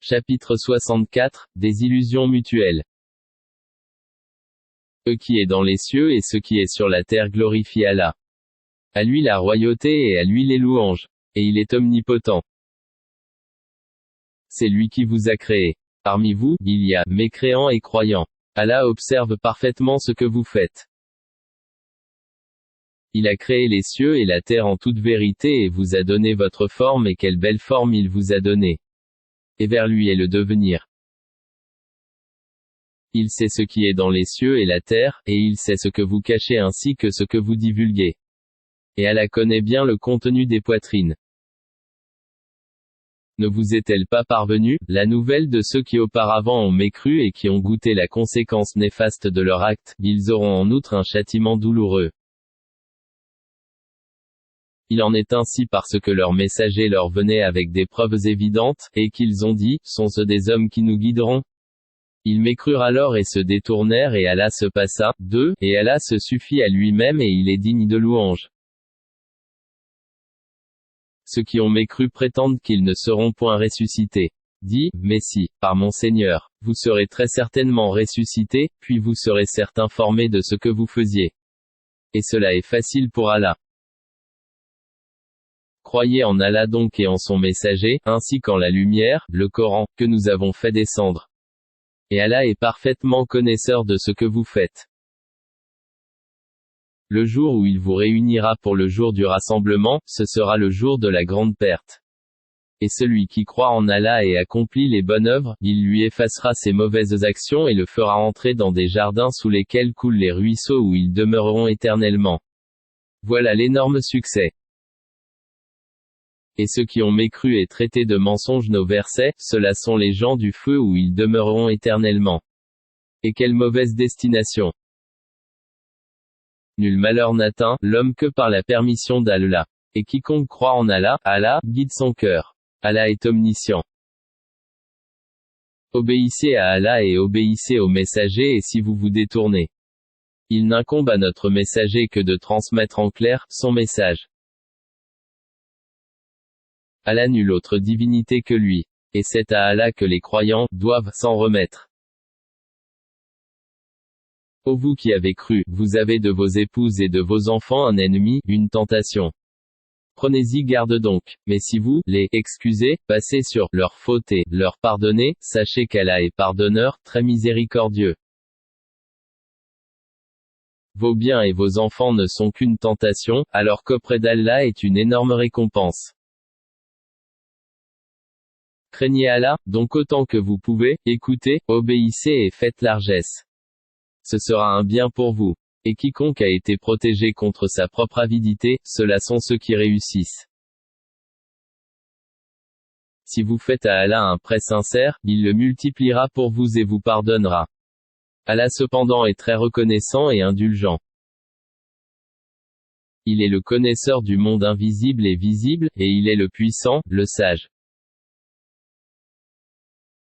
Chapitre 64, des illusions mutuelles. Ce qui est dans les cieux et ce qui est sur la terre glorifie Allah. À lui la royauté et à lui les louanges. Et il est omnipotent. C'est lui qui vous a créé. Parmi vous, il y a mécréants et croyants. Allah observe parfaitement ce que vous faites. Il a créé les cieux et la terre en toute vérité et vous a donné votre forme et quelle belle forme il vous a donnée. Et vers lui est le devenir. Il sait ce qui est dans les cieux et la terre, et il sait ce que vous cachez ainsi que ce que vous divulguez. Et Allah connaît bien le contenu des poitrines. Ne vous est-elle pas parvenue, la nouvelle de ceux qui auparavant ont mécru et qui ont goûté la conséquence néfaste de leur acte, ils auront en outre un châtiment douloureux. Il en est ainsi parce que leurs messagers leur venaient avec des preuves évidentes, et qu'ils ont dit, sont-ce des hommes qui nous guideront? Ils mécrurent alors et se détournèrent et Allah se passa, d'eux, et Allah se suffit à lui-même et il est digne de louange. Ceux qui ont mécru prétendent qu'ils ne seront point ressuscités. Dis, mais si, par mon Seigneur, vous serez très certainement ressuscités, puis vous serez certes informés de ce que vous faisiez. Et cela est facile pour Allah. Croyez en Allah donc et en son messager, ainsi qu'en la lumière, le Coran, que nous avons fait descendre. Et Allah est parfaitement connaisseur de ce que vous faites. Le jour où il vous réunira pour le jour du rassemblement, ce sera le jour de la grande perte. Et celui qui croit en Allah et accomplit les bonnes œuvres, il lui effacera ses mauvaises actions et le fera entrer dans des jardins sous lesquels coulent les ruisseaux où ils demeureront éternellement. Voilà l'énorme succès. Et ceux qui ont mécru et traité de mensonges nos versets, ceux-là sont les gens du feu où ils demeureront éternellement. Et quelle mauvaise destination! Nul malheur n'atteint l'homme que par la permission d'Allah. Et quiconque croit en Allah, Allah guide son cœur. Allah est omniscient. Obéissez à Allah et obéissez au messager et si vous vous détournez. Il n'incombe à notre messager que de transmettre en clair son message. Allah nulle autre divinité que lui. Et c'est à Allah que les croyants doivent s'en remettre. Ô vous qui avez cru, vous avez de vos épouses et de vos enfants un ennemi, une tentation. Prenez-y garde donc, mais si vous les excusez, passez sur leurs fautes et leur pardonnez, sachez qu'Allah est pardonneur, très miséricordieux. Vos biens et vos enfants ne sont qu'une tentation, alors qu'auprès d'Allah est une énorme récompense. Craignez Allah, donc autant que vous pouvez, écoutez, obéissez et faites largesse. Ce sera un bien pour vous. Et quiconque a été protégé contre sa propre avidité, ceux-là sont ceux qui réussissent. Si vous faites à Allah un prêt sincère, il le multipliera pour vous et vous pardonnera. Allah cependant est très reconnaissant et indulgent. Il est le connaisseur du monde invisible et visible, et il est le puissant, le sage.